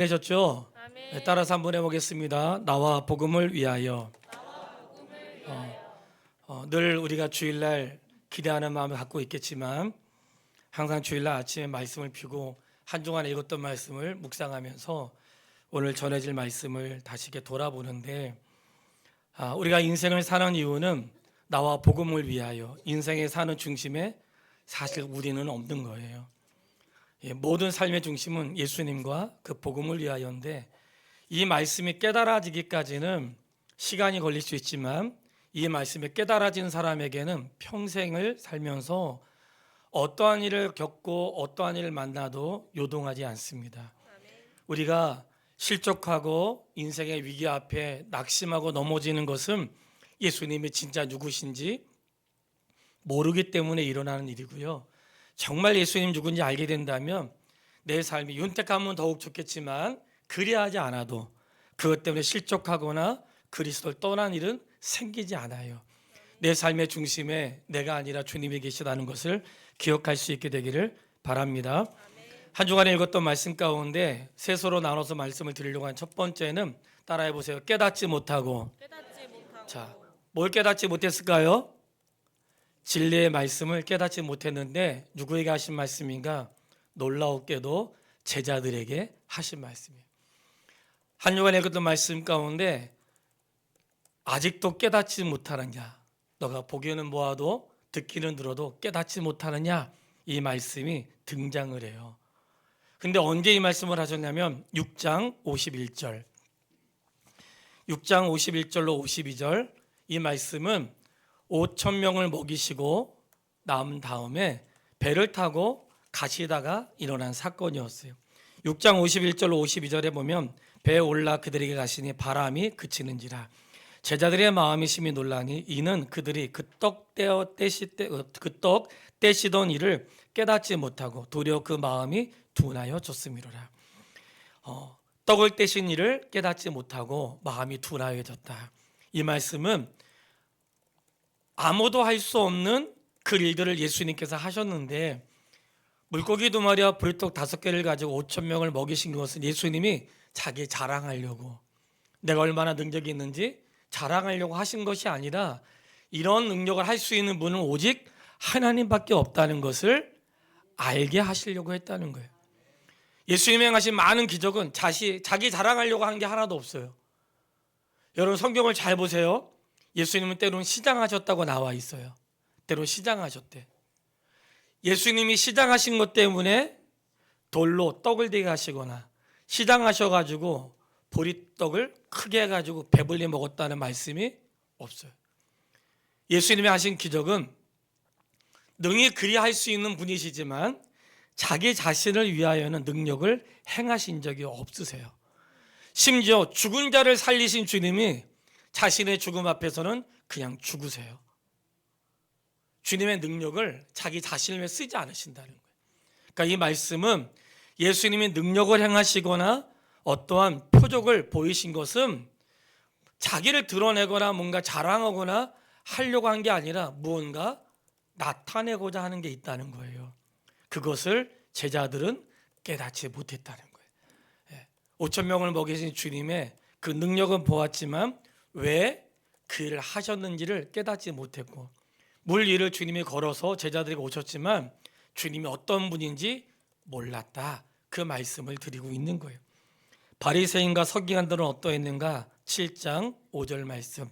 되셨죠? 아멘. 네, 따라서 한번 해보겠습니다. 나와 복음을 위하여. 늘 우리가 주일날 기대하는 마음을 갖고 있겠지만 항상 주일날 아침에 말씀을 펴고 한동안 읽었던 말씀을 묵상하면서 오늘 전해질 말씀을 다시 이렇게 돌아보는데, 우리가 인생을 사는 이유는 나와 복음을 위하여. 인생에 사는 중심에 사실 우리는 없는 거예요. 모든 삶의 중심은 예수님과 그 복음을 위하여인데, 이 말씀이 깨달아지기까지는 시간이 걸릴 수 있지만 이 말씀이 깨달아진 사람에게는 평생을 살면서 어떠한 일을 겪고 어떠한 일을 만나도 요동하지 않습니다. 우리가 실족하고 인생의 위기 앞에 낙심하고 넘어지는 것은 예수님이 진짜 누구신지 모르기 때문에 일어나는 일이고요. 정말 예수님 누군지 알게 된다면 내 삶이 윤택하면 더욱 좋겠지만 그리하지 않아도 그것 때문에 실족하거나 그리스도를 떠난 일은 생기지 않아요. 내 삶의 중심에 내가 아니라 주님이 계시다는 것을 기억할 수 있게 되기를 바랍니다. 한 주간에 읽었던 말씀 가운데 세소로 나눠서 말씀을 드리려고 한 첫 번째는 따라해 보세요. 깨닫지 못하고. 자, 뭘 깨닫지 못했을까요? 진리의 말씀을 깨닫지 못했는데 누구에게 하신 말씀인가? 놀라웠게도 제자들에게 하신 말씀이에요. 한 주간에 읽었던 말씀 가운데 아직도 깨닫지 못하느냐, 너가 보기에는 모아도 듣기는 들어도 깨닫지 못하느냐, 이 말씀이 등장을 해요. 근데 언제 이 말씀을 하셨냐면 6장 51절 6장 51절로 52절 이 말씀은 5천 명을 먹이시고 남은 다음에 배를 타고 가시다가 일어난 사건이었어요. 6장 51절로 52절에 보면 배에 올라 그들에게 가시니 바람이 그치는지라 제자들의 마음이 심히 놀라니 이는 그들이 그 떡 떼시던 일을 깨닫지 못하고 도리어 그 마음이 둔하여 졌음이로라. 떡을 떼신 일을 깨닫지 못하고 마음이 둔하여졌다. 이 말씀은 아무도 할 수 없는 그 일들을 예수님께서 하셨는데 물고기 2마리와 보리떡 5개를 가지고 5천 명을 먹이신 것은 예수님이 자기 자랑하려고, 내가 얼마나 능력이 있는지 자랑하려고 하신 것이 아니라 이런 능력을 할 수 있는 분은 오직 하나님밖에 없다는 것을 알게 하시려고 했다는 거예요. 예수님이 행하신 많은 기적은 자기 자랑하려고 한 게 하나도 없어요. 여러분 성경을 잘 보세요. 예수님은 때로는 시장하셨다고 나와 있어요. 때로 시장하셨대. 예수님이 시장하신 것 때문에 돌로 떡을 되게 하시거나 시장하셔가지고 보리떡을 크게 해가지고 배불리 먹었다는 말씀이 없어요. 예수님이 하신 기적은 능히 그리할 수 있는 분이시지만 자기 자신을 위하여는 능력을 행하신 적이 없으세요. 심지어 죽은 자를 살리신 주님이 자신의 죽음 앞에서는 그냥 죽으세요. 주님의 능력을 자기 자신을 위해 쓰지 않으신다는 거예요. 그러니까 이 말씀은 예수님이 능력을 행하시거나 어떠한 표적을 보이신 것은 자기를 드러내거나 뭔가 자랑하거나 하려고 한 게 아니라 무언가 나타내고자 하는 게 있다는 거예요. 그것을 제자들은 깨닫지 못했다는 거예요. 5천 명을 먹이신 주님의 그 능력은 보았지만 왜 그 일을 하셨는지를 깨닫지 못했고, 물 위를 주님이 걸어서 제자들에게 오셨지만 주님이 어떤 분인지 몰랐다. 그 말씀을 드리고 있는 거예요. 바리새인과 서기관들은 어떠했는가? 7장 5절 말씀.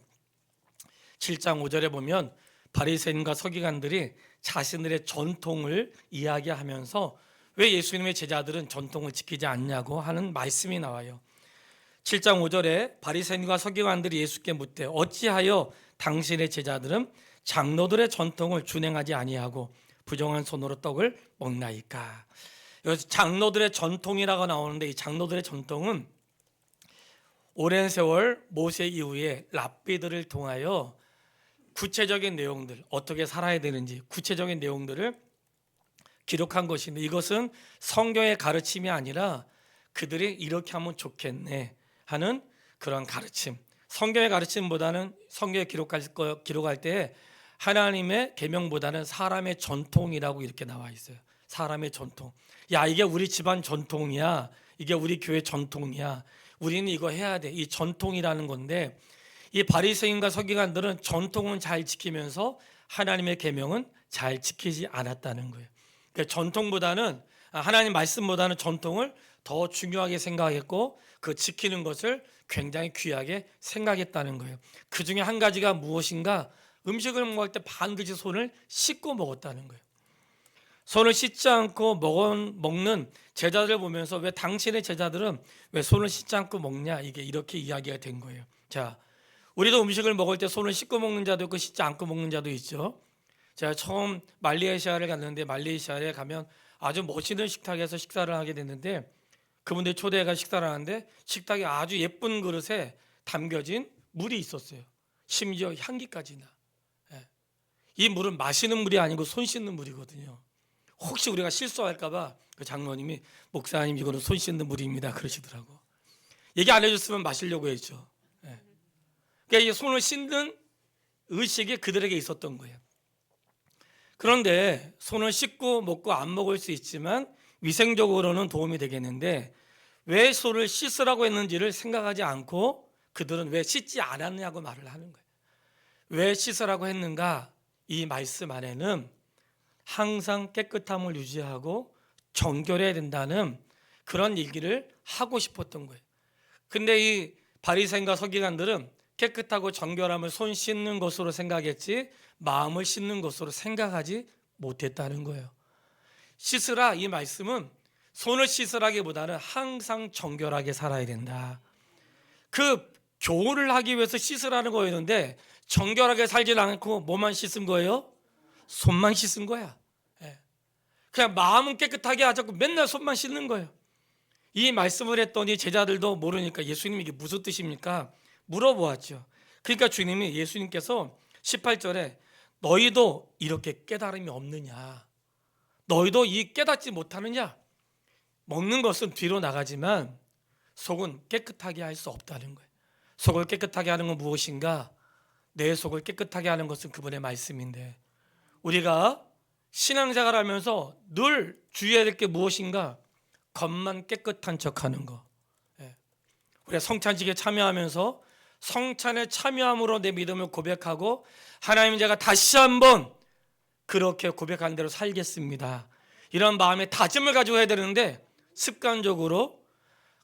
7장 5절에 보면 바리새인과 서기관들이 자신들의 전통을 이야기하면서 왜 예수님의 제자들은 전통을 지키지 않냐고 하는 말씀이 나와요. 7장 5절에 바리새인과 서기관들이 예수께 묻되 어찌하여 당신의 제자들은 장로들의 전통을 준행하지 아니하고 부정한 손으로 떡을 먹나이까. 여기서 장로들의 전통이라고 나오는데 이 장로들의 전통은 오랜 세월 모세 이후에 랍비들을 통하여 구체적인 내용들, 어떻게 살아야 되는지 구체적인 내용들을 기록한 것인데, 이것은 성경의 가르침이 아니라 그들이 이렇게 하면 좋겠네 하는 그런 가르침. 성경의 가르침보다는 성경에 기록할 때 하나님의 계명보다는 사람의 전통이라고 이렇게 나와 있어요. 사람의 전통. 야, 이게 우리 집안 전통이야. 이게 우리 교회 전통이야. 우리는 이거 해야 돼. 이 전통이라는 건데 이 바리새인과 서기관들은 전통은 잘 지키면서 하나님의 계명은 잘 지키지 않았다는 거예요. 그러니까 전통보다는 하나님 말씀보다는 전통을 더 중요하게 생각했고 그 지키는 것을 굉장히 귀하게 생각했다는 거예요. 그 중에 한 가지가 무엇인가? 음식을 먹을 때 반드시 손을 씻고 먹었다는 거예요. 손을 씻지 않고 먹는 제자들을 보면서 왜 당신의 제자들은 왜 손을 씻지 않고 먹냐? 이게 이렇게 이야기가 된 거예요. 자, 우리도 음식을 먹을 때 손을 씻고 먹는 자도 있고 씻지 않고 먹는 자도 있죠. 제가 처음 말레이시아를 갔는데 말레이시아에 가면 아주 멋있는 식탁에서 식사를 하게 됐는데 그분들 초대해가 식사를 하는데 식탁에 아주 예쁜 그릇에 담겨진 물이 있었어요. 심지어 향기까지나. 이 물은 마시는 물이 아니고 손 씻는 물이거든요. 혹시 우리가 실수할까봐 그 장로님이 목사님 이거는 손 씻는 물입니다 그러시더라고. 얘기 안 해줬으면 마시려고 했죠. 그러니까 이 손을 씻는 의식이 그들에게 있었던 거예요. 그런데 손을 씻고 먹고 안 먹을 수 있지만 위생적으로는 도움이 되겠는데 왜 손을 씻으라고 했는지를 생각하지 않고 그들은 왜 씻지 않았냐고 말을 하는 거예요. 왜 씻으라고 했는가? 이 말씀 안에는 항상 깨끗함을 유지하고 정결해야 된다는 그런 얘기를 하고 싶었던 거예요. 근데 이 바리새인과 서기관들은 깨끗하고 정결함을 손 씻는 것으로 생각했지 마음을 씻는 것으로 생각하지 못했다는 거예요. 씻으라 이 말씀은 손을 씻으라기보다는 항상 정결하게 살아야 된다. 그 교훈을 하기 위해서 씻으라는 거였는데 정결하게 살지 않고 뭐만 씻은 거예요? 손만 씻은 거야. 그냥 마음은 깨끗하게 하자고 맨날 손만 씻는 거예요. 이 말씀을 했더니 제자들도 모르니까 예수님 이게 무슨 뜻입니까? 물어보았죠. 그러니까 주님이 예수님께서 18절에 너희도 이렇게 깨달음이 없느냐? 너희도 이 깨닫지 못하느냐? 먹는 것은 뒤로 나가지만 속은 깨끗하게 할 수 없다는 거예요. 속을 깨끗하게 하는 건 무엇인가? 내 속을 깨끗하게 하는 것은 그분의 말씀인데 우리가 신앙생활 하면서 늘 주의해야 될 게 무엇인가? 겉만 깨끗한 척하는 거. 우리가 성찬식에 참여하면서 성찬에 참여함으로 내 믿음을 고백하고 하나님 제가 다시 한번 그렇게 고백한 대로 살겠습니다. 이런 마음의 다짐을 가지고 해야 되는데 습관적으로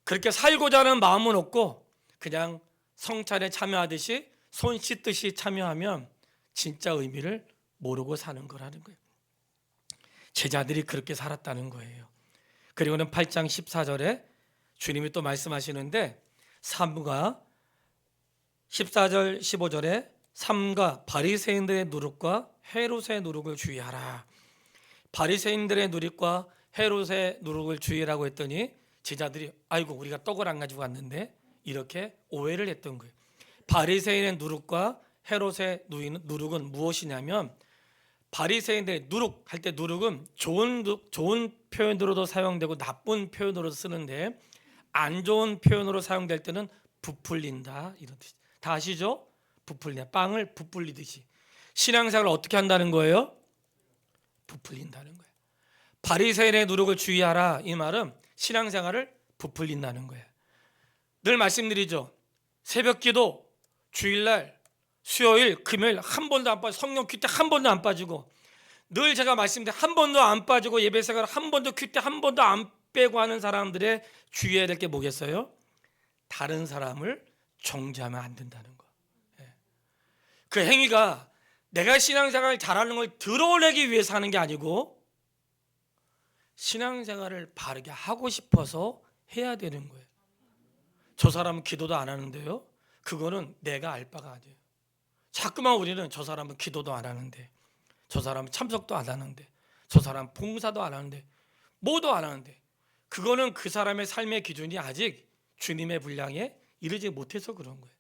그렇게 살고자 하는 마음은 없고 그냥 성찬에 참여하듯이 손 씻듯이 참여하면 진짜 의미를 모르고 사는 거라는 거예요. 제자들이 그렇게 살았다는 거예요. 그리고는 8장 14절에 주님이 또 말씀하시는데 3과 14절 15절에 삼가 바리새인들의 누룩과 헤롯의 누룩을 주의하라. 바리새인들의 누룩과 헤롯의 누룩을 주의라고 했더니 제자들이 아이고 우리가 떡을 안 가지고 왔는데 이렇게 오해를 했던 거예요. 바리새인의 누룩과 헤롯의 누룩은 무엇이냐면 바리새인들의 누룩 할 때 누룩은 좋은 표현으로도 사용되고 나쁜 표현으로도 쓰는데 안 좋은 표현으로 사용될 때는 부풀린다 이런 뜻. 다 아시죠? 부풀린다. 빵을 부풀리듯이. 신앙생활을 어떻게 한다는 거예요? 부풀린다는 거예요. 바리새인의 누룩을 주의하라 이 말은 신앙생활을 부풀린다는 거예요. 늘 말씀드리죠. 새벽기도 주일날 수요일 금요일 한 번도 안 빠지고 성령 큐티 한 번도 안 빠지고 늘 제가 말씀드린 한 번도 안 빠지고 예배생활 한 번도 큐티 한 번도 안 빼고 하는 사람들의 주의해야 될 게 뭐겠어요? 다른 사람을 정죄하면 안 된다는 거. 그 행위가 내가 신앙생활을 잘하는 걸 드러내기 위해서 하는 게 아니고 신앙생활을 바르게 하고 싶어서 해야 되는 거예요. 저 사람은 기도도 안 하는데요. 그거는 내가 알 바가 아니에요. 자꾸만 우리는 저 사람은 기도도 안 하는데 저 사람은 참석도 안 하는데 저 사람은 봉사도 안 하는데 뭐도 안 하는데 그거는 그 사람의 삶의 기준이 아직 주님의 분량에 이르지 못해서 그런 거예요.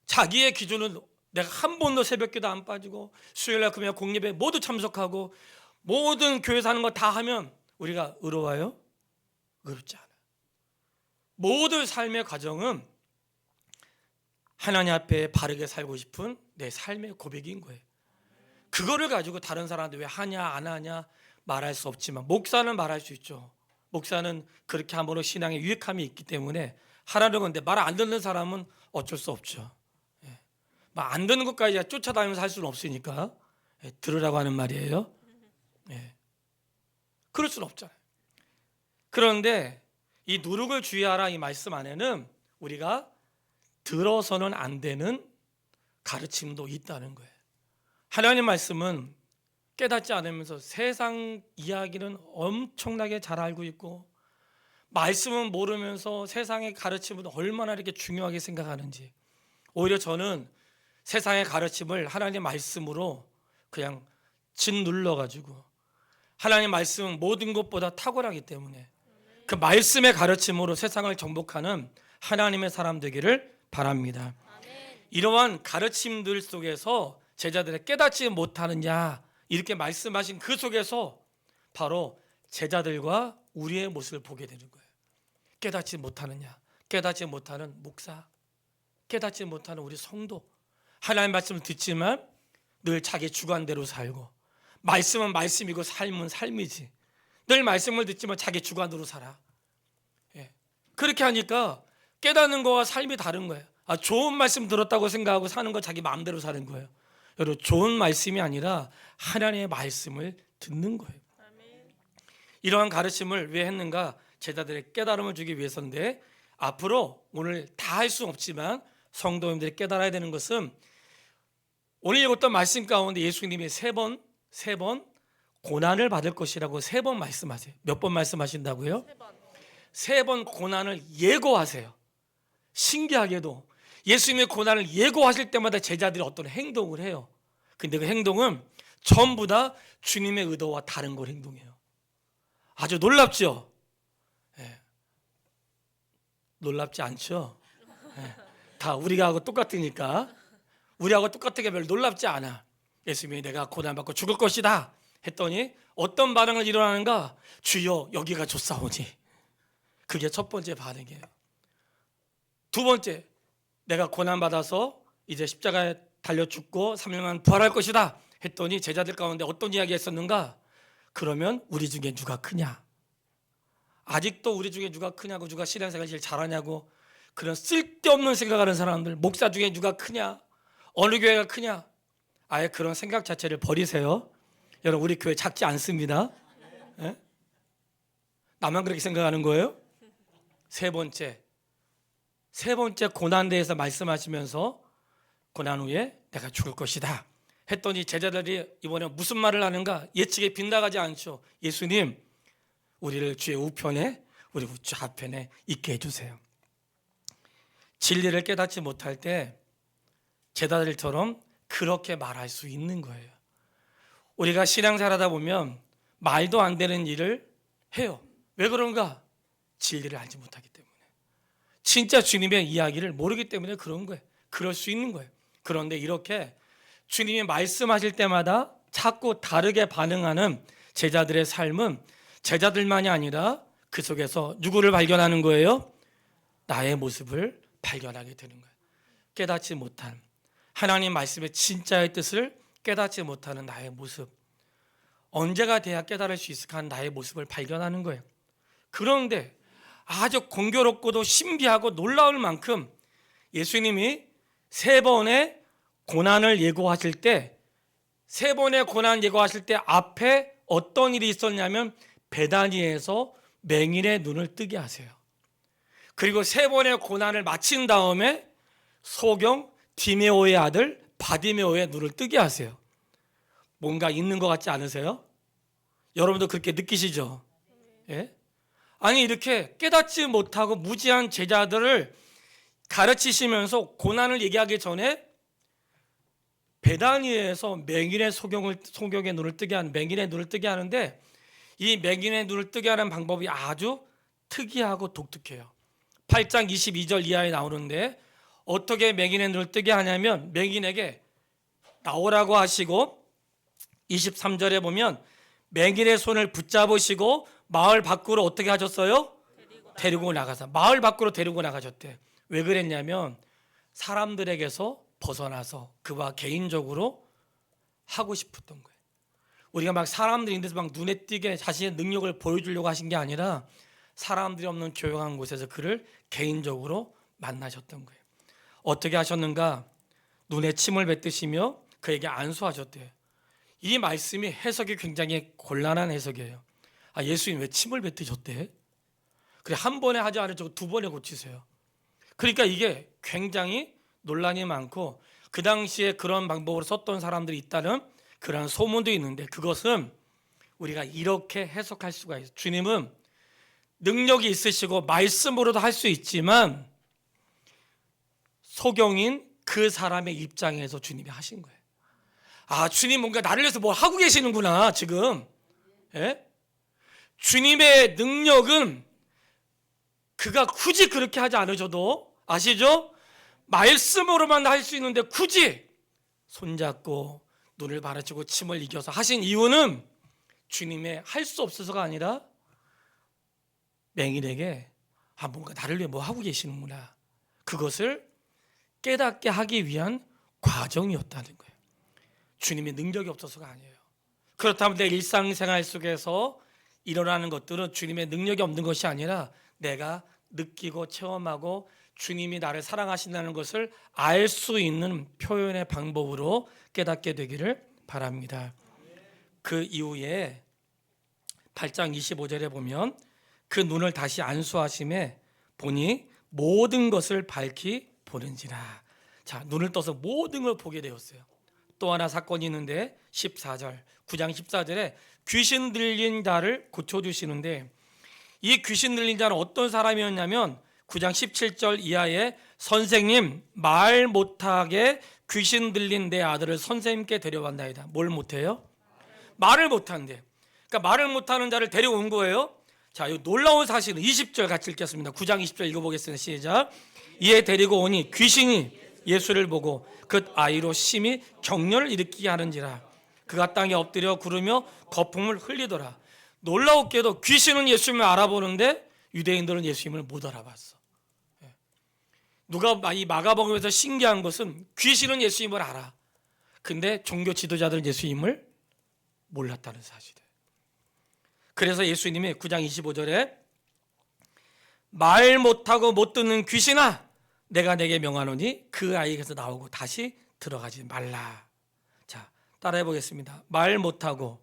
자기의 기준은 내가 한 번도 새벽기도 안 빠지고 수요일날 금요일 공예배 모두 참석하고 모든 교회에서 하는 거 다 하면 우리가 의로워요? 의롭지 않아요. 모든 삶의 과정은 하나님 앞에 바르게 살고 싶은 내 삶의 고백인 거예요. 그거를 가지고 다른 사람한테 왜 하냐 안 하냐 말할 수 없지만 목사는 말할 수 있죠. 목사는 그렇게 함으로 신앙에 유익함이 있기 때문에 하라는 건데 말 안 듣는 사람은 어쩔 수 없죠. 말 안 듣는 것까지 쫓아다니면서 할 수는 없으니까 들으라고 하는 말이에요. 그럴 수는 없잖아요. 그런데 이 누룩을 주의하라 이 말씀 안에는 우리가 들어서는 안 되는 가르침도 있다는 거예요. 하나님 말씀은 깨닫지 않으면서 세상 이야기는 엄청나게 잘 알고 있고 말씀은 모르면서 세상의 가르침은 얼마나 이렇게 중요하게 생각하는지, 오히려 저는 세상의 가르침을 하나님 말씀으로 그냥 짓눌러가지고 하나님 말씀은 모든 것보다 탁월하기 때문에 그 말씀의 가르침으로 세상을 정복하는 하나님의 사람 되기를 바랍니다. 이러한 가르침들 속에서 제자들의 깨닫지 못하느냐 이렇게 말씀하신 그 속에서 바로 제자들과 우리의 모습을 보게 되는 거예요. 깨닫지 못하느냐, 깨닫지 못하는 목사, 깨닫지 못하는 우리 성도, 하나님 말씀을 듣지만 늘 자기 주관대로 살고, 말씀은 말씀이고 삶은 삶이지, 늘 말씀을 듣지만 자기 주관으로 살아. 그렇게 하니까 깨닫는 거와 삶이 다른 거예요. 좋은 말씀 들었다고 생각하고 사는 거 자기 마음대로 사는 거예요. 여러분, 좋은 말씀이 아니라 하나님의 말씀을 듣는 거예요. 이러한 가르침을 왜 했는가? 제자들의 깨달음을 주기 위해서인데, 앞으로 오늘 다 할 수는 없지만 성도님들이 깨달아야 되는 것은 오늘 읽었던 말씀 가운데 예수님이 세 번 고난을 받을 것이라고 3번 말씀하세요. 몇 번 말씀하신다고요? 3번 고난을 예고하세요. 신기하게도 예수님의 고난을 예고하실 때마다 제자들이 어떤 행동을 해요. 근데 그 행동은 전부 다 주님의 의도와 다른 걸 행동해요. 아주 놀랍죠? 놀랍지 않죠? 다 우리가 하고 똑같으니까. 우리하고 똑같은 게 별로 놀랍지 않아. 예수님이 내가 고난받고 죽을 것이다 했더니 어떤 반응을 일어나는가? 주여 여기가 좋사오니. 그게 첫 번째 반응이에요. 두 번째, 내가 고난받아서 이제 십자가에 달려 죽고 3일만 부활할 것이다 했더니 제자들 가운데 어떤 이야기 했었는가? 그러면 우리 중에 누가 크냐? 아직도 우리 중에 누가 크냐고, 누가 신앙생활 제일 잘하냐고, 그런 쓸데없는 생각하는 사람들, 목사 중에 누가 크냐, 어느 교회가 크냐, 아예 그런 생각 자체를 버리세요. 여러분, 우리 교회 작지 않습니다. 나만 그렇게 생각하는 거예요? 세 번째 고난대에서 말씀하시면서 고난 후에 내가 죽을 것이다 했더니 제자들이 이번에 무슨 말을 하는가? 예측에 빗나가지 않죠. 예수님, 우리를 주의 우편에, 우리 좌편에 있게 해주세요. 진리를 깨닫지 못할 때 제자들처럼 그렇게 말할 수 있는 거예요. 우리가 신앙생활하다 보면 말도 안 되는 일을 해요. 왜 그런가? 진리를 알지 못하기 때문에, 진짜 주님의 이야기를 모르기 때문에 그런 거예요. 그럴 수 있는 거예요. 그런데 이렇게 주님이 말씀하실 때마다 자꾸 다르게 반응하는 제자들의 삶은 제자들만이 아니라 그 속에서 누구를 발견하는 거예요? 나의 모습을 발견하게 되는 거예요. 깨닫지 못한 하나님 말씀의 진짜의 뜻을 깨닫지 못하는 나의 모습, 언제가 돼야 깨달을 수 있을까 하는 나의 모습을 발견하는 거예요. 그런데 아주 공교롭고도 신비하고 놀라울 만큼 예수님이 3번의 고난을 예고하실 때, 3번의 고난 예고하실 때 앞에 어떤 일이 있었냐면 베다니에서 맹인의 눈을 뜨게 하세요. 그리고 3번의 고난을 마친 다음에 소경 디메오의 아들 바디메오의 눈을 뜨게 하세요. 뭔가 있는 것 같지 않으세요? 여러분도 그렇게 느끼시죠? 예? 아니, 이렇게 깨닫지 못하고 무지한 제자들을 가르치시면서 고난을 얘기하기 전에 베다니에서 맹인의 소경의 눈을 뜨게 하는, 맹인의 눈을 뜨게 하는데, 이 맹인의 눈을 뜨게 하는 방법이 아주 특이하고 독특해요. 8장 22절 이하에 나오는데 어떻게 맹인의 눈을 뜨게 하냐면 맹인에게 나오라고 하시고 23절에 보면 맹인의 손을 붙잡으시고 마을 밖으로 어떻게 하셨어요? 데리고 나가서 마을 밖으로 데리고 나가셨대. 왜 그랬냐면 사람들에게서 벗어나서 그와 개인적으로 하고 싶었던 거예요. 우리가 막 사람들이 있는 데서 막 눈에 띄게 자신의 능력을 보여주려고 하신 게 아니라 사람들이 없는 조용한 곳에서 그를 개인적으로 만나셨던 거예요. 어떻게 하셨는가? 눈에 침을 뱉으시며 그에게 안수하셨대요. 이 말씀이 해석이 굉장히 곤란한 해석이에요. 예수님 왜 침을 뱉으셨대? 그래, 한 번에 하지 않으시고 두 번에 고치세요. 그러니까 이게 굉장히 논란이 많고 그 당시에 그런 방법으로 썼던 사람들이 있다는 그런 소문도 있는데, 그것은 우리가 이렇게 해석할 수가 있어요. 주님은 능력이 있으시고 말씀으로도 할 수 있지만 소경인 그 사람의 입장에서 주님이 하신 거예요. 주님 뭔가 나를 위해서 뭐 하고 계시는구나 지금. 예? 주님의 능력은 그가 굳이 그렇게 하지 않으셔도, 아시죠? 말씀으로만 할 수 있는데 굳이 손잡고 눈을 바라치고 침을 이겨서 하신 이유는 주님의 할 수 없어서가 아니라 맹인에게 뭔가 나를 위해 뭐 하고 계시는구나, 그것을 깨닫게 하기 위한 과정이었다는 거예요. 주님의 능력이 없어서가 아니에요. 그렇다면 내 일상생활 속에서 일어나는 것들은 주님의 능력이 없는 것이 아니라 내가 느끼고 체험하고 주님이 나를 사랑하신다는 것을 알 수 있는 표현의 방법으로 깨닫게 되기를 바랍니다. 그 이후에 8장 25절에 보면 그 눈을 다시 안수하심에 보니 모든 것을 밝히 보는지라. 자, 눈을 떠서 모든 걸 보게 되었어요. 또 하나 사건이 있는데 14절, 9장 14절에 귀신 들린 자를 고쳐주시는데, 이 귀신 들린 자는 어떤 사람이었냐면 9장 17절 이하에 선생님, 말 못하게 귀신 들린 내 아들을 선생님께 데려간다이다. 뭘 못해요? 말을 못한대. 그러니까 말을 못하는 자를 데려온 거예요. 자, 이 놀라운 사실은 20절 같이 읽겠습니다. 9장 20절 읽어보겠습니다. 시작. 이에 데리고 오니 귀신이 예수를 보고 그 아이로 심히 격려를 일으키게 하는지라. 그가 땅에 엎드려 구르며 거품을 흘리더라. 놀라웠게도 귀신은 예수님을 알아보는데 유대인들은 예수님을 못 알아봤어. 누가 이 마가복음에서 신기한 것은 귀신은 예수님을 알아. 근데 종교 지도자들은 예수님을 몰랐다는 사실이에요. 그래서 예수님이 9장 25절에 말 못하고 못 듣는 귀신아, 내가 내게 명하노니 그 아이에게서 나오고 다시 들어가지 말라. 자, 따라해 보겠습니다. 말 못하고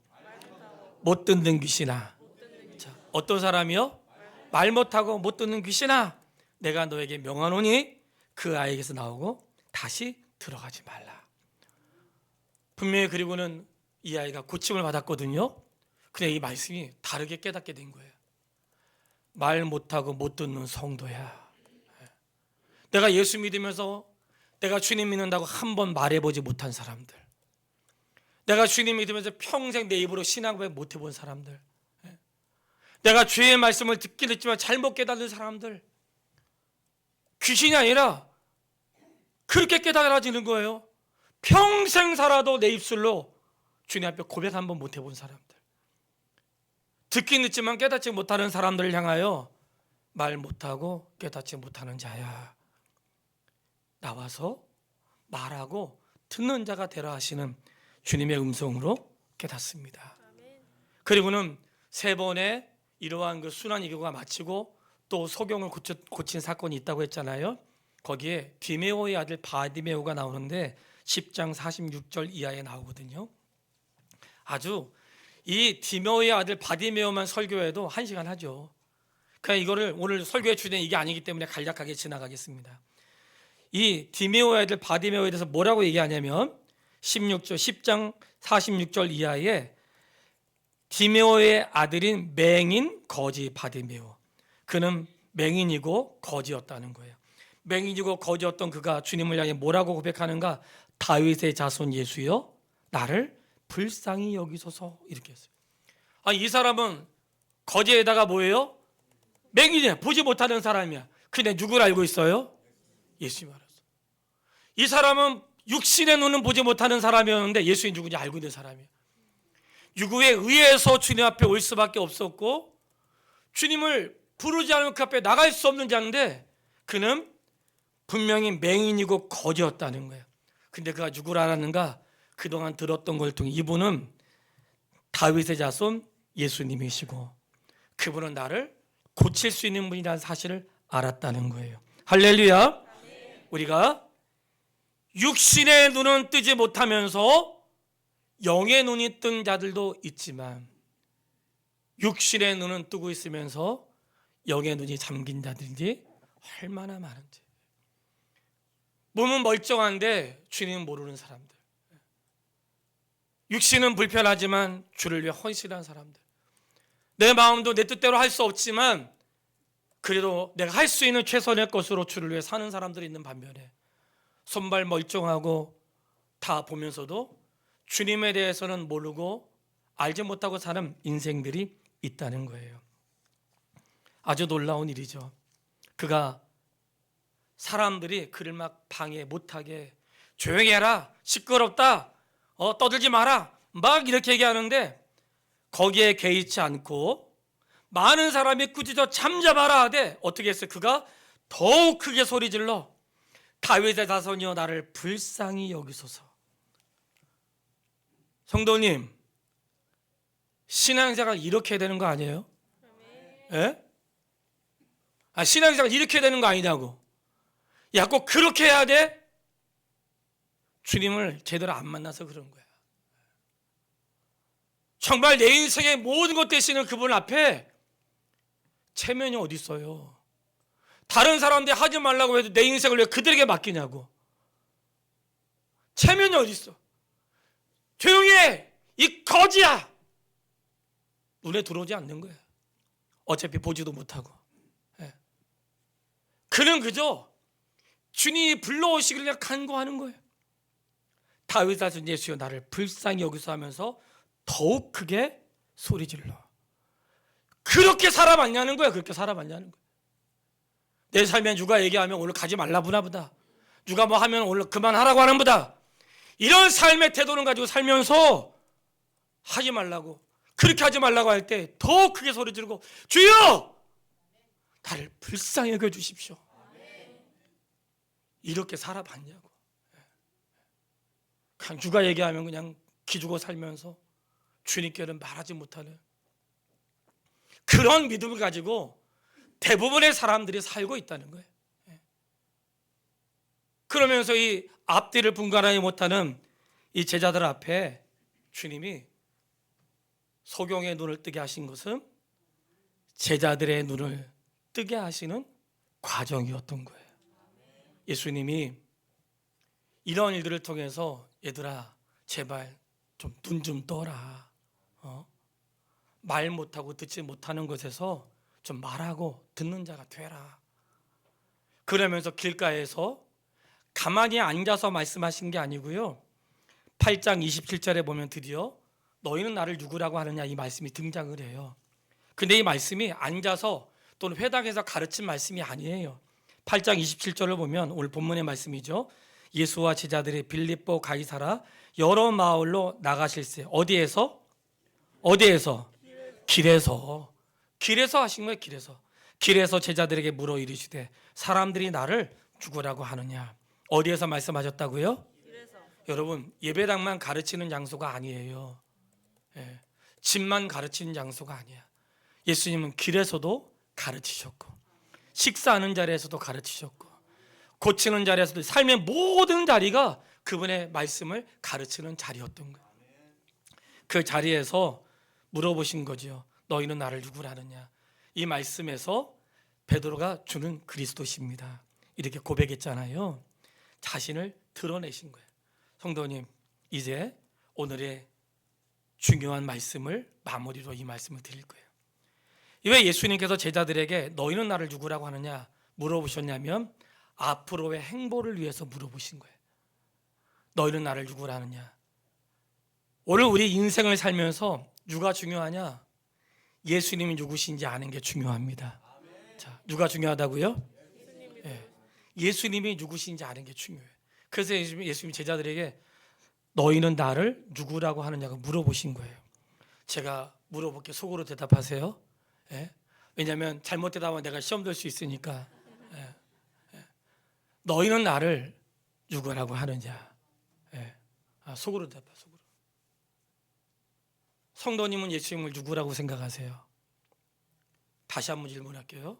못 듣는 귀신아. 자, 어떤 사람이요? 말 못하고 못 듣는 귀신아, 내가 너에게 명하노니 그 아이에게서 나오고 다시 들어가지 말라. 분명히 그리고는 이 아이가 고침을 받았거든요. 근데 이 말씀이 다르게 깨닫게 된 거예요. 말 못하고 못 듣는 성도야. 내가 예수 믿으면서 내가 주님 믿는다고 한 번 말해보지 못한 사람들, 내가 주님 믿으면서 평생 내 입으로 신앙 고백 못 해본 사람들, 내가 주의 말씀을 듣긴 했지만 잘못 깨닫는 사람들, 귀신이 아니라 그렇게 깨달아지는 거예요. 평생 살아도 내 입술로 주님 앞에 고백 한 번 못 해본 사람들, 듣긴 듣지만 깨닫지 못하는 사람들을 향하여 말 못하고 깨닫지 못하는 자야, 나와서 말하고 듣는 자가 되라 하시는 주님의 음성으로 깨닫습니다. 그리고는 세 번의 이러한 그 순환 이교가 마치고 또 소경을 고친 사건이 있다고 했잖아요. 거기에 디메오의 아들 바디메오가 나오는데 10장 46절 이하에 나오거든요. 아주 이 디메오의 아들 바디메오만 설교해도 1시간 하죠. 그냥 이거를 오늘 설교의 주제는 이게 아니기 때문에 간략하게 지나가겠습니다. 이 디메오의 아들 바디메오에 대해서 뭐라고 얘기하냐면 10장 46절 이하에 디메오의 아들인 맹인 거지 바디메오, 그는 맹인이고 거지였다는 거예요. 맹인이고 거지였던 그가 주님을 향해 뭐라고 고백하는가? 다윗의 자손 예수여, 나를 불쌍히 여기소서, 이렇게 했어요. 이 사람은 거지에다가 뭐예요? 맹인이야. 보지 못하는 사람이야. 근데 누구를 알고 있어요? 예수님 알았어. 이 사람은 육신의 눈은 보지 못하는 사람이었는데 예수님 누구인지 알고 있는 사람이야. 유구에 의해서 주님 앞에 올 수밖에 없었고 주님을 부르지 않으면 그 앞에 나갈 수 없는 자인데 그는 분명히 맹인이고 거지였다는 거예요. 근데 그가 누구를 알았는가? 그동안 들었던 걸 통해 이분은 다윗의 자손 예수님이시고 그분은 나를 고칠 수 있는 분이라는 사실을 알았다는 거예요. 할렐루야. 우리가 육신의 눈은 뜨지 못하면서 영의 눈이 뜬 자들도 있지만 육신의 눈은 뜨고 있으면서 영의 눈이 잠긴 자들이 얼마나 많은지. 몸은 멀쩡한데 주님은 모르는 사람들, 육신은 불편하지만 주를 위해 헌신한 사람들, 내 마음도 내 뜻대로 할 수 없지만 그래도 내가 할 수 있는 최선의 것으로 주를 위해 사는 사람들이 있는 반면에 손발 멀쩡하고 다 보면서도 주님에 대해서는 모르고 알지 못하고 사는 인생들이 있다는 거예요. 아주 놀라운 일이죠. 그가 사람들이 그를 막 방해 못하게 조용히 해라, 시끄럽다, 떠들지 마라 막 이렇게 얘기하는데 거기에 개의치 않고 많은 사람이 꾸짖어 잠잠하라 하되 어떻게 했어요? 그가 더욱 크게 소리질러 다윗의 자손이여 나를 불쌍히 여기소서. 성도님, 신앙생활 이렇게 되는 거 아니에요? 예? 신앙생활 이렇게 되는 거 아니냐고. 야, 꼭 그렇게 해야 돼? 주님을 제대로 안 만나서 그런 거야. 정말 내 인생의 모든 것 되시는 그분 앞에 체면이 어디 있어요? 다른 사람들이 하지 말라고 해도 내 인생을 왜 그들에게 맡기냐고. 체면이 어디 있어? 조용히 해! 이 거지야! 눈에 들어오지 않는 거야. 어차피 보지도 못하고. 그는 그저 주님이 불러오시기를 그냥 간구하는 거예요. 다윗 자손 예수여 나를 불쌍히 여기서 하면서 더욱 크게 소리질러. 그렇게 살아봤냐는 거야. 그렇게 살아봤냐는 거야. 내 삶에 누가 얘기하면 오늘 가지 말라 보다. 누가 뭐 하면 오늘 그만하라고 하는 보다. 이런 삶의 태도를 가지고 살면서 하지 말라고, 그렇게 하지 말라고 할 때 더 크게 소리 지르고 주여 나를 불쌍히 여겨주십시오. 이렇게 살아봤냐고. 그냥 누가 얘기하면 그냥 기죽어 살면서 주님께는 말하지 못하는 그런 믿음을 가지고 대부분의 사람들이 살고 있다는 거예요. 그러면서 이 앞뒤를 분간하지 못하는 이 제자들 앞에 주님이 소경의 눈을 뜨게 하신 것은 제자들의 눈을 뜨게 하시는 과정이었던 거예요. 예수님이 이런 일들을 통해서 얘들아 제발 좀 눈 좀 떠라. 말 못하고 듣지 못하는 것에서 좀 말하고 듣는 자가 되라. 그러면서 길가에서 가만히 앉아서 말씀하신 게 아니고요. 8장 27절에 보면 드디어 너희는 나를 누구라고 하느냐 이 말씀이 등장을 해요. 근데 이 말씀이 앉아서 또는 회당에서 가르친 말씀이 아니에요. 8장 27절을 보면 오늘 본문의 말씀이죠. 예수와 제자들이 빌립보 가이사라 여러 마을로 나가실세. 어디에서? 길에서 하신 거예요. 길에서 제자들에게 물어 이르시되 사람들이 나를 누구라고 하느냐. 어디에서 말씀하셨다고요? 여러분 예배당만 가르치는 장소가 아니에요. 집만 가르치는 장소가 아니야. 예수님은 길에서도 가르치셨고 식사하는 자리에서도 가르치셨고 고치는 자리에서도 삶의 모든 자리가 그분의 말씀을 가르치는 자리였던 거예요. 그 자리에서 물어보신 거죠. 너희는 나를 누구라느냐. 이 말씀에서 베드로가 주는 그리스도십니다 이렇게 고백했잖아요. 자신을 드러내신 거예요. 성도님, 이제 오늘의 중요한 말씀을 마무리로 이 말씀을 드릴 거예요. 왜 예수님께서 제자들에게 너희는 나를 누구라고 하느냐 물어보셨냐면 앞으로의 행보를 위해서 물어보신 거예요. 너희는 나를 누구라 하느냐. 오늘 우리 인생을 살면서 누가 중요하냐? 예수님이 누구신지 아는 게 중요합니다. 자, 누가 중요하다고요? 예수님이 누구신지 아는 게 중요해요. 그래서 예수님이 제자들에게 너희는 나를 누구라고 하느냐고 물어보신 거예요. 제가 물어볼게 속으로 대답하세요. 왜냐하면 잘못 대답하면 내가 시험 들 수 있으니까. 너희는 나를 누구라고 하느냐. 속으로 대답해. 성도님은 예수님을 누구라고 생각하세요? 다시 한번 질문할게요.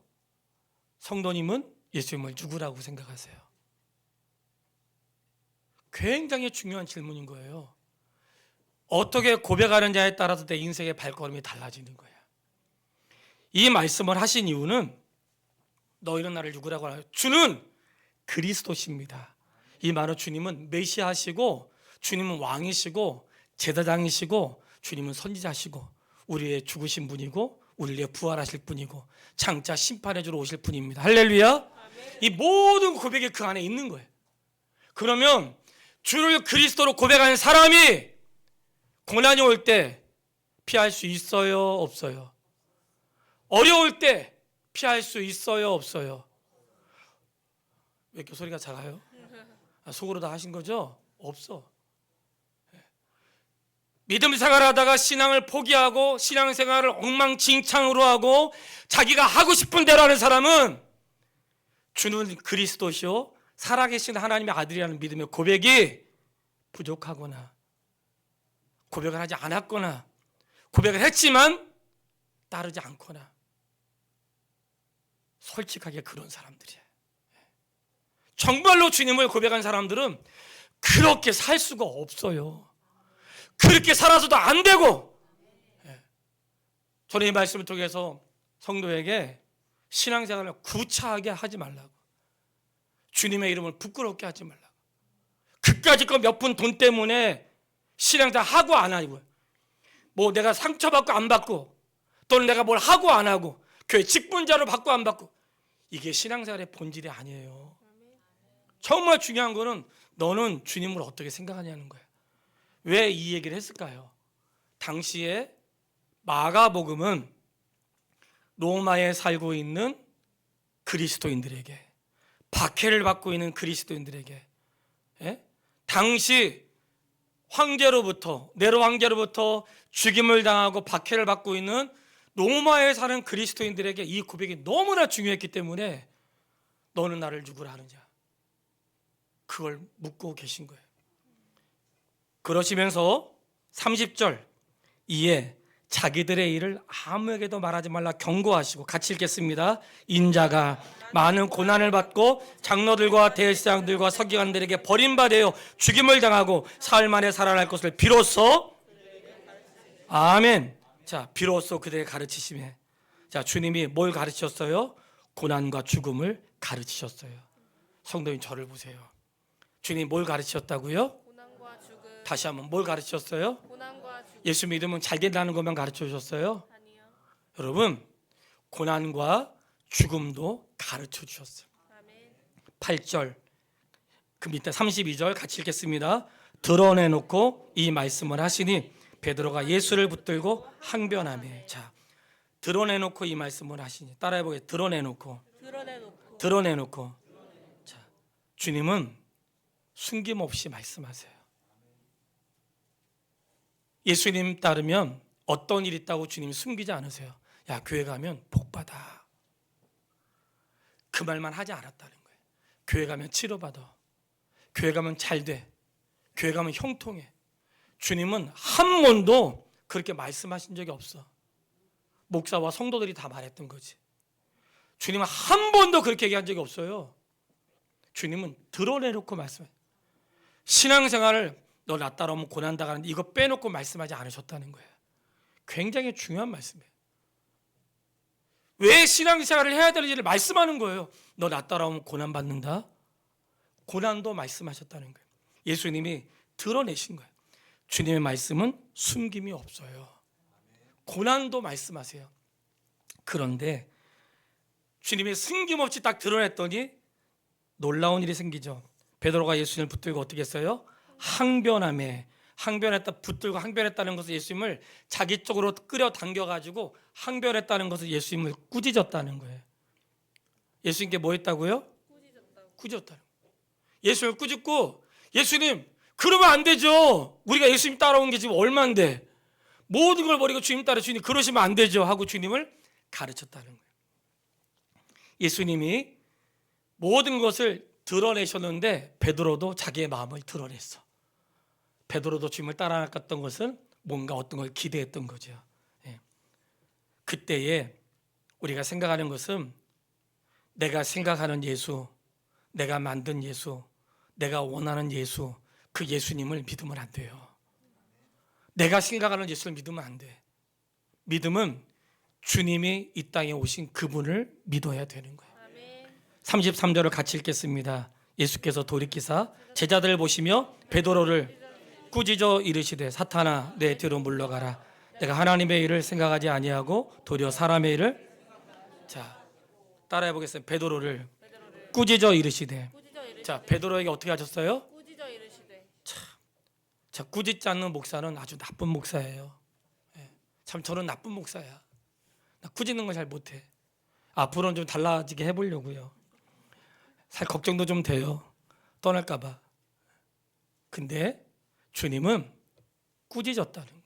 성도님은 예수님을 누구라고 생각하세요? 굉장히 중요한 질문인 거예요. 어떻게 고백하느냐에 따라서 내 인생의 발걸음이 달라지는 거예요. 이 말씀을 하신 이유는 너희는 나를 누구라고 하나요? 주는 그리스도십니다. 이 말은 주님은 메시아시고, 주님은 왕이시고, 제사장이시고, 주님은 선지자시고, 우리의 죽으신 분이고, 우리의 부활하실 분이고, 장차 심판해 주러 오실 분입니다. 할렐루야. 아멘. 이 모든 고백이 그 안에 있는 거예요. 그러면 주를 그리스도로 고백하는 사람이 고난이 올 때 피할 수 있어요, 없어요? 어려울 때 피할 수 있어요, 없어요? 왜 이렇게 소리가 작아요? 속으로 다 하신 거죠? 없어. 믿음 생활하다가 신앙을 포기하고 신앙생활을 엉망진창으로 하고 자기가 하고 싶은 대로 하는 사람은 주는 그리스도시요 살아계신 하나님의 아들이라는 믿음의 고백이 부족하거나, 고백을 하지 않았거나, 고백을 했지만 따르지 않거나, 솔직하게 그런 사람들이에요. 정말로 주님을 고백한 사람들은 그렇게 살 수가 없어요. 그렇게 살아서도 안 되고. 저는 이 말씀을 통해서 성도에게 신앙생활을 구차하게 하지 말라고, 주님의 이름을 부끄럽게 하지 말라고, 그까짓 거 몇 푼 돈 때문에 신앙생활 하고 안 하고, 뭐 내가 상처받고 안 받고, 또는 내가 뭘 하고 안 하고, 교회 직분자로 받고 안 받고, 이게 신앙생활의 본질이 아니에요. 정말 중요한 거는 너는 주님을 어떻게 생각하냐는 거예요. 왜 이 얘기를 했을까요? 당시에 마가복음은 로마에 살고 있는 그리스도인들에게, 박해를 받고 있는 그리스도인들에게, 당시 황제로부터, 네로 황제로부터 죽임을 당하고 박해를 받고 있는 로마에 사는 그리스도인들에게 이 고백이 너무나 중요했기 때문에 너는 나를 누구라 하느냐, 그걸 묻고 계신 거예요. 그러시면서 30절, 이에 자기들의 일을 아무에게도 말하지 말라 경고하시고, 같이 읽겠습니다. 인자가 많은 고난을 받고 장로들과 대제사장들과 서기관들에게 버림받아 죽임을 당하고 사흘 만에 살아날 것을 비로소, 아멘. 자, 비로소 그들에게 가르치시매. 자, 주님이 뭘 가르치셨어요? 고난과 죽음을 가르치셨어요. 성도님, 저를 보세요. 주님 뭘 가르치셨다고요? 고난과 죽음. 다시 한번 뭘 가르치셨어요? 고난과 죽음. 예수 믿으면 잘 된다는 것만 가르쳐 주셨어요? 아니요. 여러분, 고난과 죽음도 가르쳐 주셨어요. 아멘. 8절 그 밑에 32절 같이 읽겠습니다. 드러내놓고 이 말씀을 하시니 베드로가 예수를 붙들고 항변하며. 자, 드러내놓고 이 말씀을 하시니, 따라해보게. 드러내놓고. 자, 주님은 숨김없이 말씀하세요. 예수님 따르면 어떤 일이 있다고 주님이 숨기지 않으세요. 야, 교회 가면 복 받아, 그 말만 하지 않았다는 거예요. 교회 가면 치료받아, 교회 가면 잘 돼, 교회 가면 형통해. 주님은 한 번도 그렇게 말씀하신 적이 없어. 목사와 성도들이 다 말했던 거지. 주님은 한 번도 그렇게 얘기한 적이 없어요. 주님은 드러내놓고 말씀해요. 신앙생활을 너 나 따라오면 고난 당하는데 이거 빼놓고 말씀하지 않으셨다는 거예요. 굉장히 중요한 말씀이에요. 왜 신앙생활을 해야 되는지를 말씀하는 거예요. 너 나 따라오면 고난 받는다. 고난도 말씀하셨다는 거예요. 예수님이 드러내신 거예요. 주님의 말씀은 숨김이 없어요. 고난도 말씀하세요. 그런데 주님이 숨김없이 딱 드러냈더니 놀라운 일이 생기죠. 베드로가 예수님을 붙들고 어떻게 했어요? 항변했다. 붙들고 항변했다는 것은 예수님을 자기 쪽으로 끌어당겨가지고 항변했다는 것은 예수님을 꾸짖었다는 거예요. 예수님께 뭐 했다고요? 꾸짖었다는 거예요. 예수님을 꾸짖고, 예수님 그러면 안 되죠. 우리가 예수님 따라온 게 지금 얼마인데 모든 걸 버리고 주님 따라, 주님 그러시면 안 되죠 하고 주님을 가르쳤다는 거예요. 예수님이 모든 것을 드러내셨는데 베드로도 자기의 마음을 드러냈어. 베드로도 주님을 따라갔던 것은 뭔가 어떤 걸 기대했던 거죠. 예. 그때에 우리가 생각하는 것은 내가 생각하는 예수, 내가 만든 예수, 내가 원하는 예수, 그 예수님을 믿으면 안 돼요. 내가 생각하는 예수를 믿으면 안 돼. 믿음은 주님이 이 땅에 오신 그분을 믿어야 되는 거예요. 33절을 같이 읽겠습니다. 예수께서 돌이키사 제자들을 보시며 베드로를 꾸짖어 이르시되 사탄아 내 뒤로 물러가라. 내가 하나님의 일을 생각하지 아니하고 도리어 사람의 일을. 자, 따라해 보겠습니다. 베드로를 꾸짖어 이르시되. 자, 베드로에게 어떻게 하셨어요? 꾸짖어 이르시되. 자, 꾸짖지 않는 목사는 아주 나쁜 목사예요. 참 저는 나쁜 목사야. 나 꾸짖는 거 잘 못해. 앞으로는 좀 달라지게 해보려고요. 살 걱정도 좀 돼요. 떠날까 봐. 근데 주님은 꾸짖었다는 거예요.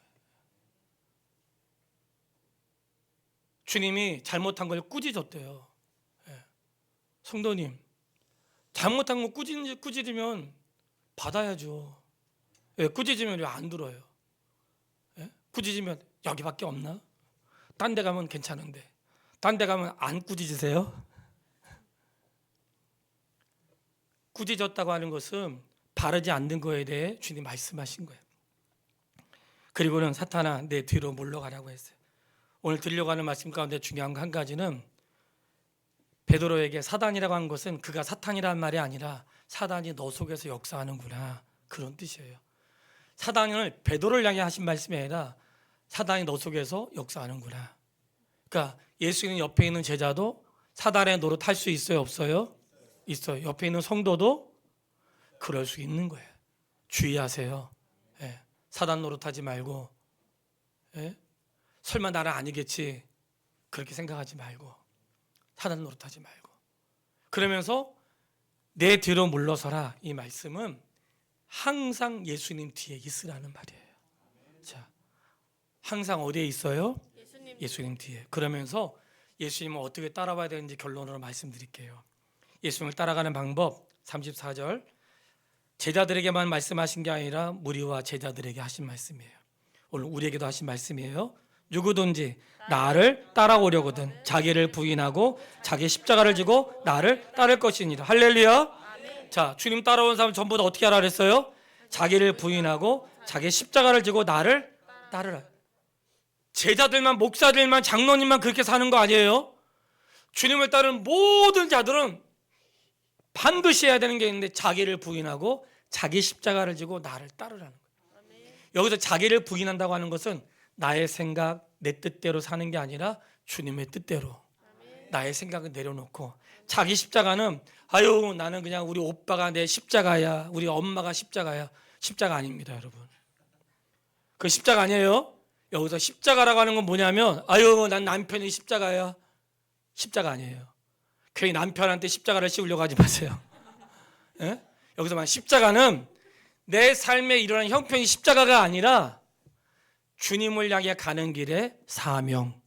주님이 잘못한 걸 꾸짖었대요. 성도님, 잘못한 거 꾸짖으면 받아야죠. 꾸짖으면 왜 안 들어요? 꾸짖으면 여기밖에 없나? 딴 데 가면 괜찮은데 딴 데 가면 안 꾸짖으세요? 꾸짖었다고 하는 것은 바르지 않는 거에 대해 주님 말씀하신 거예요. 그리고는 사탄아 내 뒤로 물러가라고 했어요. 오늘 드리려고 하는 말씀 가운데 중요한 거 한 가지는 베드로에게 사단이라고 한 것은 그가 사탄이라는 말이 아니라 사단이 너 속에서 역사하는구나, 그런 뜻이에요. 사단을 베드로를 향해 하신 말씀이 아니라 사단이 너 속에서 역사하는구나. 그러니까 예수님 옆에 있는 제자도 사단의 노릇할 수 있어요, 없어요? 있어요. 옆에 있는 성도도 그럴 수 있는 거예요. 주의하세요. 사단 노릇하지 말고, 설마 나는 아니겠지 그렇게 생각하지 말고, 사단 노릇하지 말고. 그러면서 내 뒤로 물러서라, 이 말씀은 항상 예수님 뒤에 있으라는 말이에요. 자, 항상 어디에 있어요? 예수님 뒤에. 그러면서 예수님을 어떻게 따라봐야 되는지 결론으로 말씀드릴게요. 예수님을 따라가는 방법 34절, 제자들에게만 말씀하신 게 아니라 무리와 제자들에게 하신 말씀이에요. 오늘 우리에게도 하신 말씀이에요. 누구든지 나를 따라오려거든 자기를 부인하고 자기 십자가를 지고 나를 따를 것이니라. 할렐루야. 자, 주님 따라온 사람 전부 다 어떻게 하라 그랬어요? 자기를 부인하고 자기 십자가를 지고 나를 따르라. 제자들만, 목사들만, 장로님만 그렇게 사는 거 아니에요. 주님을 따르는 모든 자들은 반드시 해야 되는 게 있는데 자기를 부인하고 자기 십자가를 지고 나를 따르라는 거예요. 여기서 자기를 부인한다고 하는 것은 나의 생각, 내 뜻대로 사는 게 아니라 주님의 뜻대로 나의 생각을 내려놓고, 자기 십자가는 아유 나는 그냥 우리 오빠가 내 십자가야, 우리 엄마가 십자가야. 십자가 아닙니다, 여러분. 그 십자가 아니에요. 여기서 십자가라고 하는 건 뭐냐면 아유 난 남편이 십자가야. 십자가 아니에요. 괜히 남편한테 십자가를 씌우려고 하지 마세요. 여기서 말 십자가는 내 삶에 일어난 형편이 십자가가 아니라 주님을 향해 가는 길의 사명,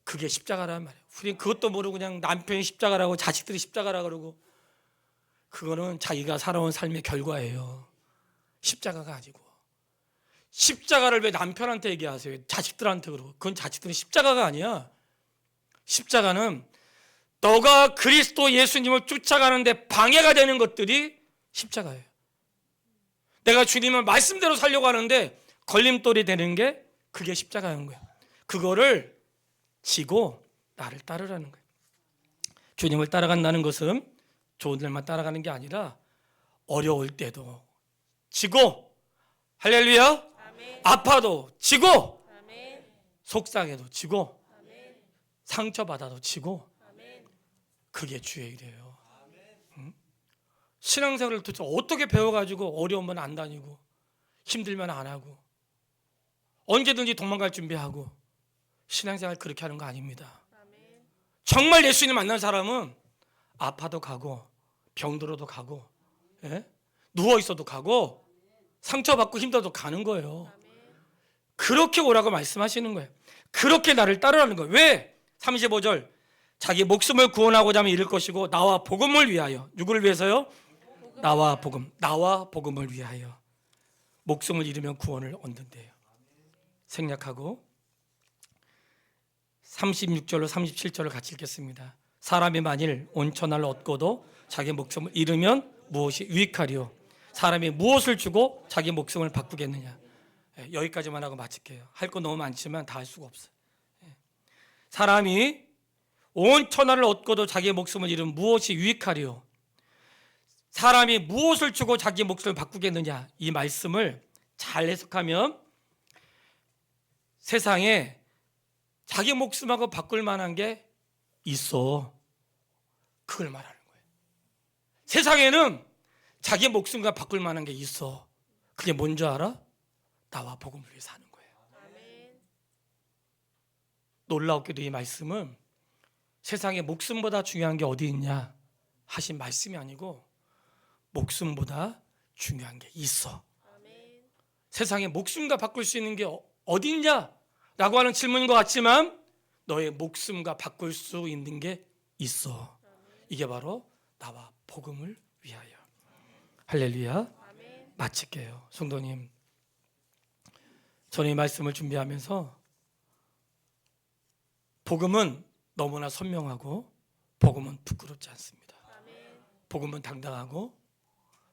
그게 십자가란 말이에요. 우리는 그것도 모르고 그냥 남편이 십자가라고 자식들이 십자가라고 그러고, 그거는 자기가 살아온 삶의 결과예요. 십자가가 아니고. 십자가를 왜 남편한테 얘기하세요? 자식들한테 그러고. 그건 자식들은 십자가가 아니야. 십자가는 너가 그리스도 예수님을 쫓아가는데 방해가 되는 것들이 십자가예요. 내가 주님을 말씀대로 살려고 하는데 걸림돌이 되는 게 그게 십자가인 거예요. 그거를 지고 나를 따르라는 거예요. 주님을 따라간다는 것은 좋은 일만 따라가는 게 아니라 어려울 때도 지고, 할렐루야, 아멘. 아파도 지고, 아멘. 속상해도 지고, 아멘. 상처받아도 지고, 아멘. 그게 주의 일이에요. 응? 신앙생활을 도대체 어떻게 배워가지고 어려우면 안 다니고 힘들면 안 하고 언제든지 도망갈 준비하고, 신앙생활 그렇게 하는 거 아닙니다. 정말 예수님 만난 사람은 아파도 가고 병들어도 가고, 누워있어도 가고 상처받고 힘들어도 가는 거예요. 그렇게 오라고 말씀하시는 거예요. 그렇게 나를 따르라는 거예요. 왜? 35절, 자기 목숨을 구원하고자 하면 잃을 것이고 나와 복음을 위하여. 누구를 위해서요? 나와 복음, 나와 복음을 위하여. 목숨을 잃으면 구원을 얻는데요. 생략하고 36절로 37절을 같이 읽겠습니다. 사람이 만일 온 천하를 얻고도 자기 목숨을 잃으면 무엇이 유익하리요? 사람이 무엇을 주고 자기 목숨을 바꾸겠느냐? 여기까지만 하고 마칠게요. 할 거 너무 많지만 다 할 수가 없어요. 사람이 온 천하를 얻고도 자기 목숨을 잃으면 무엇이 유익하리요? 사람이 무엇을 주고 자기 목숨을 바꾸겠느냐? 이 말씀을 잘 해석하면 세상에 자기 목숨하고 바꿀 만한 게 있어. 그걸 말하는 거예요. 세상에는 자기 목숨과 바꿀 만한 게 있어. 그게 뭔지 알아? 나와 복음을 위해 사는 거예요. 놀라웠게도 이 말씀은 세상에 목숨보다 중요한 게 어디 있냐 하신 말씀이 아니고 목숨보다 중요한 게 있어. 세상에 목숨과 바꿀 수 있는 게 어디 있냐 라고 하는 질문인 것 같지만 너의 목숨과 바꿀 수 있는 게 있어. 이게 바로 나와 복음을 위하여. 할렐루야. 마칠게요. 성도님, 저는 이 말씀을 준비하면서 복음은 너무나 선명하고 복음은 부끄럽지 않습니다. 복음은 당당하고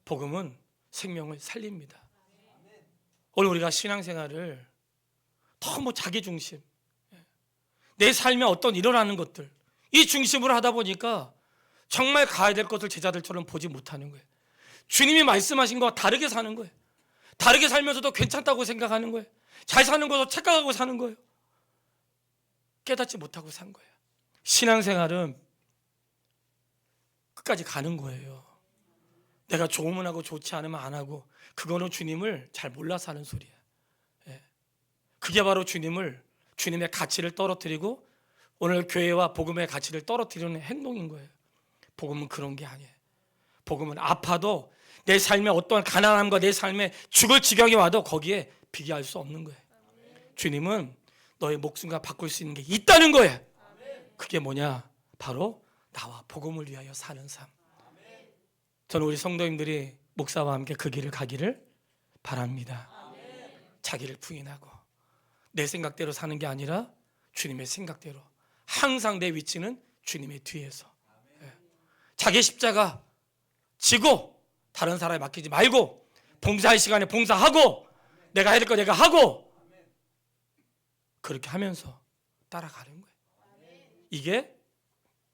복음은 생명을 살립니다. 오늘 우리가 신앙생활을 너무 자기중심, 내 삶에 어떤 일어나는 것들 이 중심으로 하다 보니까 정말 가야 될 것을 제자들처럼 보지 못하는 거예요. 주님이 말씀하신 거와 다르게 사는 거예요. 다르게 살면서도 괜찮다고 생각하는 거예요. 잘 사는 것도 착각하고 사는 거예요. 깨닫지 못하고 산 거예요. 신앙생활은 끝까지 가는 거예요. 내가 좋으면 하고 좋지 않으면 안 하고, 그거는 주님을 잘 몰라서 하는 소리야. 그게 바로 주님의 가치를 떨어뜨리고 오늘 교회와 복음의 가치를 떨어뜨리는 행동인 거예요. 복음은 그런 게 아니에요. 복음은 아파도 내 삶에 어떠한 가난함과 내 삶에 죽을 지경이 와도 거기에 비교할 수 없는 거예요. 주님은 너의 목숨과 바꿀 수 있는 게 있다는 거예요. 그게 뭐냐? 바로 나와 복음을 위하여 사는 삶. 저는 우리 성도님들이 목사와 함께 그 길을 가기를 바랍니다. 자기를 부인하고 내 생각대로 사는 게 아니라 주님의 생각대로, 항상 내 위치는 주님의 뒤에서 자기 십자가 지고 다른 사람에 맡기지 말고 봉사할 시간에 봉사하고 내가 해야 될 거 내가 하고 그렇게 하면서 따라가는 거예요. 이게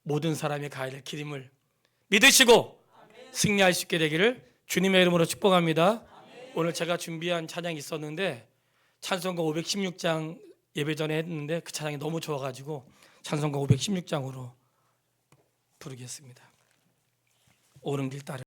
모든 사람이 가야 될 길임을 믿으시고 승리할 수 있게 되기를 주님의 이름으로 축복합니다. 오늘 제가 준비한 찬양이 있었는데 찬송가 516장 예배 전에 했는데 그 찬양이 너무 좋아가지고 찬송가 516장으로 부르겠습니다. 오른 길 따르